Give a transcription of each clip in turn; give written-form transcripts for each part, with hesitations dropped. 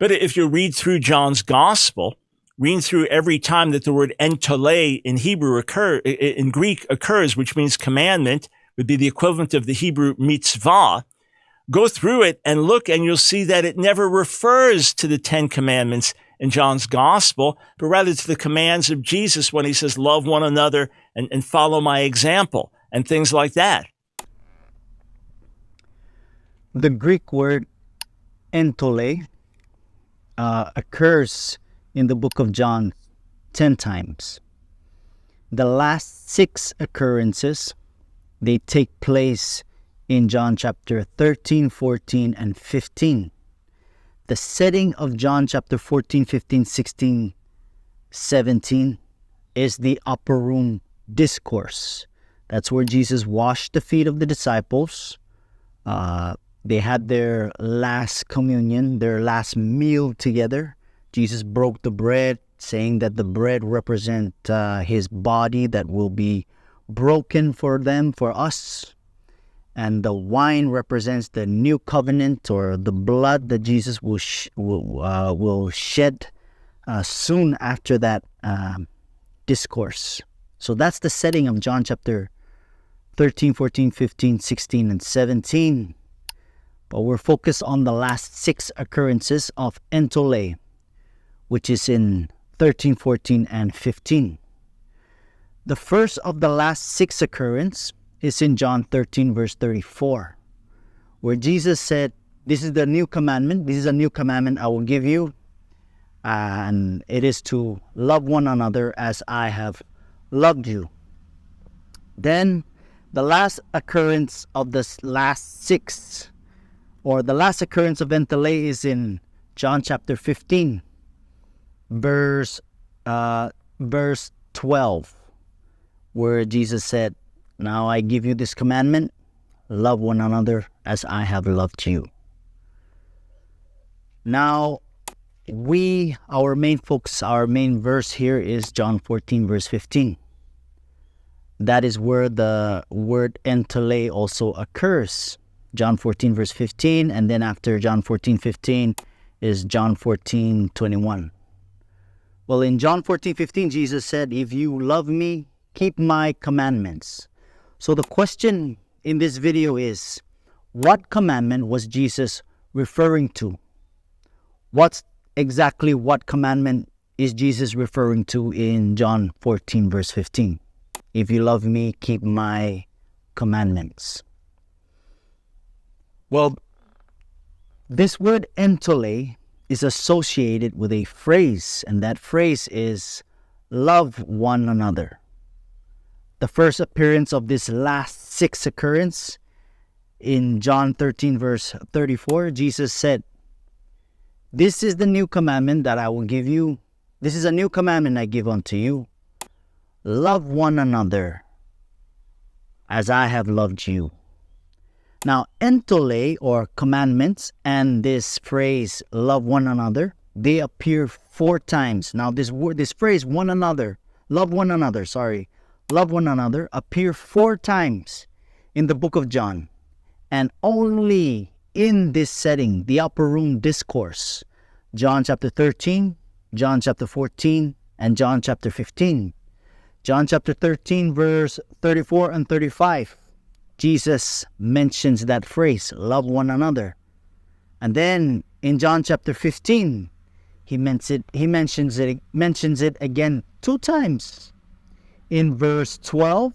But if you read through John's gospel, read through every time that the word entole in Greek occurs, which means commandment, would be the equivalent of the Hebrew mitzvah. Go through it and look, and you'll see that it never refers to the 10 commandments in John's gospel, but rather to the commands of Jesus when he says, love one another and follow my example and things like that. The Greek word entole occurs in the book of John 10 times. The last 6 occurrences, they take place in John chapter 13, 14, and 15. The setting of John chapter 14, 15, 16, 17 is the upper room discourse. That's where Jesus washed the feet of the disciples. They had their last communion, their last meal together. Jesus broke the bread, saying that the bread represents his body that will be broken for them, for us. And the wine represents the new covenant, or the blood that Jesus will shed soon after that discourse. So that's the setting of John chapter 13, 14, 15, 16, and 17. But we're focused on the last 6 occurrences of entole, which is in 13, 14, and 15. The first of the last 6 occurrences is in John 13, verse 34, where Jesus said, this is the new commandment. This is a new commandment I will give you. And it is to love one another as I have loved you. Then the last occurrence of the last 6, or the last occurrence of entole, is in John chapter 15, verse 12, where Jesus said, now I give you this commandment, love one another as I have loved you. Now, our main focus, our main verse here is John 14, verse 15. That is where the word entole also occurs. John 14, verse 15, and then after John 14, 15 is John 14, 21. Well, in John 14, 15, Jesus said, if you love me, keep my commandments. So the question in this video is, what commandment was Jesus referring to? What commandment is Jesus referring to in John 14, verse 15? If you love me, keep my commandments. Well, this word entole is associated with a phrase, and that phrase is love one another. The first appearance of this last 6 occurrence in John 13, verse 34, Jesus said, this is the new commandment that I will give you. This is a new commandment I give unto you. Love one another as I have loved you. Now, entole, or commandments, and this phrase, love one another, they appear 4 times. Now, this phrase, love one another, appear 4 times in the book of John. And only in this setting, the upper room discourse, John chapter 13, John chapter 14, and John chapter 15. John chapter 13, verse 34 and 35, Jesus mentions that phrase, love one another. And then in John chapter 15, he mentions it again 2 times. In verse 12,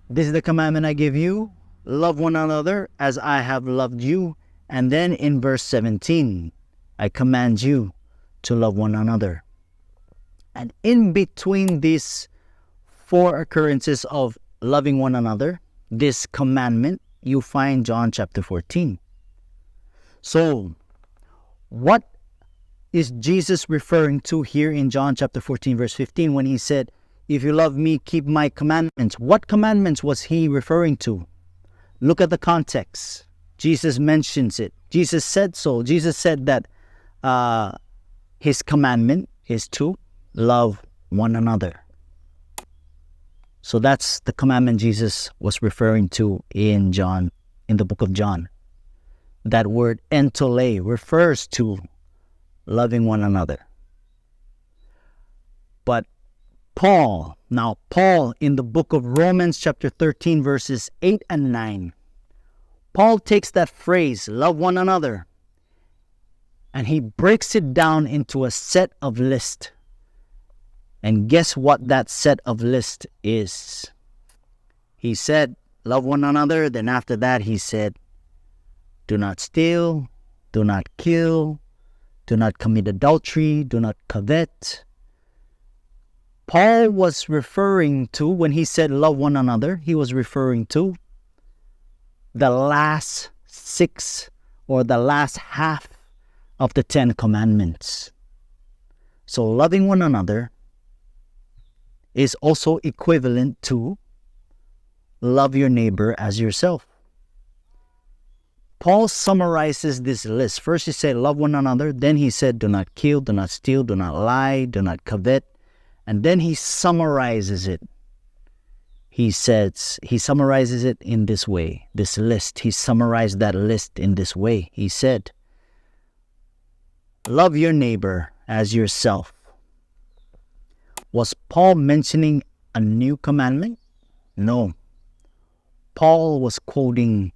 this is the commandment I give you, love one another as I have loved you. And then in verse 17, I command you to love one another. And in between these 4 occurrences of loving one another, this commandment, you find John chapter 14. So, what is Jesus referring to here in John chapter 14, verse 15, when he said, if you love me, keep my commandments? What commandments was he referring to? Look at the context. Jesus mentions it. Jesus said so. Jesus said that his commandment is to love one another. So that's the commandment Jesus was referring to in the book of John. That word entole refers to loving one another. But Paul in the book of Romans chapter 13 verses 8 and 9, Paul takes that phrase, love one another, and he breaks it down into a set of list. And guess what that set of list is? He said, love one another. Then after that, he said, do not steal, do not kill, do not commit adultery, do not covet. Paul was referring to, when he said love one another, he was referring to the last 6 or the last half of the 10 commandments. So loving one another is also equivalent to love your neighbor as yourself. Paul summarizes this list. First he said love one another. Then he said do not kill, do not steal, do not lie, do not covet. And then he summarizes it. He summarizes it in this way, this list. He summarized that list in this way. He said, love your neighbor as yourself. Was Paul mentioning a new commandment? No. Paul was quoting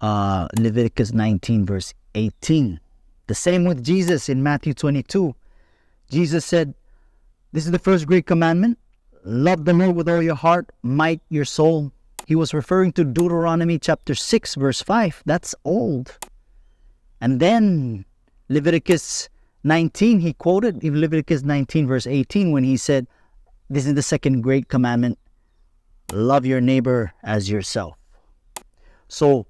Leviticus 19 verse 18. The same with Jesus in Matthew 22. Jesus said, this is the first great commandment. Love the Lord with all your heart, might, your soul. He was referring to Deuteronomy chapter 6 verse 5. That's old. And then Leviticus 19, he quoted in Leviticus 19 verse 18 when he said, this is the second great commandment. Love your neighbor as yourself. So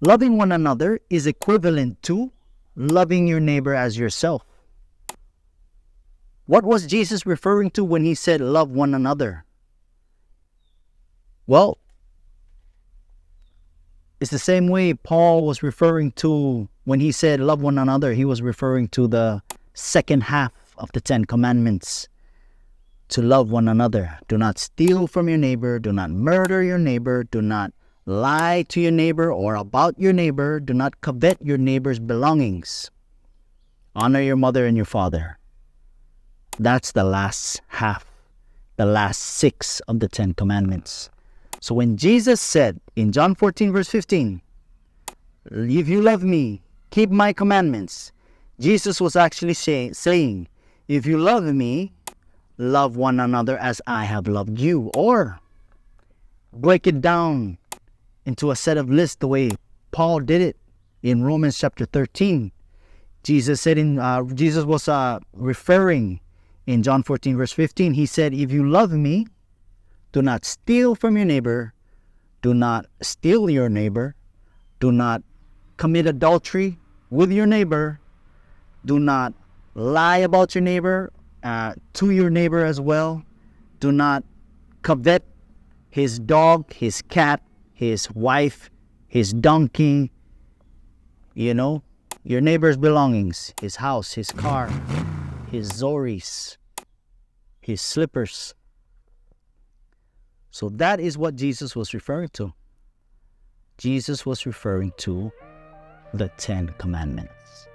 loving one another is equivalent to loving your neighbor as yourself. What was Jesus referring to when he said love one another? Well, it's the same way Paul was referring to when he said love one another. He was referring to the second half of the 10 commandments. To love one another. Do not steal from your neighbor. Do not murder your neighbor. Do not lie to your neighbor or about your neighbor. Do not covet your neighbor's belongings. Honor your mother and your father. That's the last half, the last 6 of the 10 commandments. So when Jesus said in John 14 verse 15, if you love me, keep my commandments, Jesus was actually saying, if you love me, love one another as I have loved you. Or break it down into a set of lists the way Paul did it in Romans chapter 13. Jesus was referring in John 14 verse 15. He said, if you love me, do not steal from your neighbor, do not steal your neighbor, do not commit adultery with your neighbor, do not lie about your neighbor, to your neighbor as well, do not covet his dog, his cat, his wife, his donkey, your neighbor's belongings, his house, his car, his zoris, his slippers. So that is what Jesus was referring to. Jesus was referring to the 10 commandments.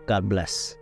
God bless.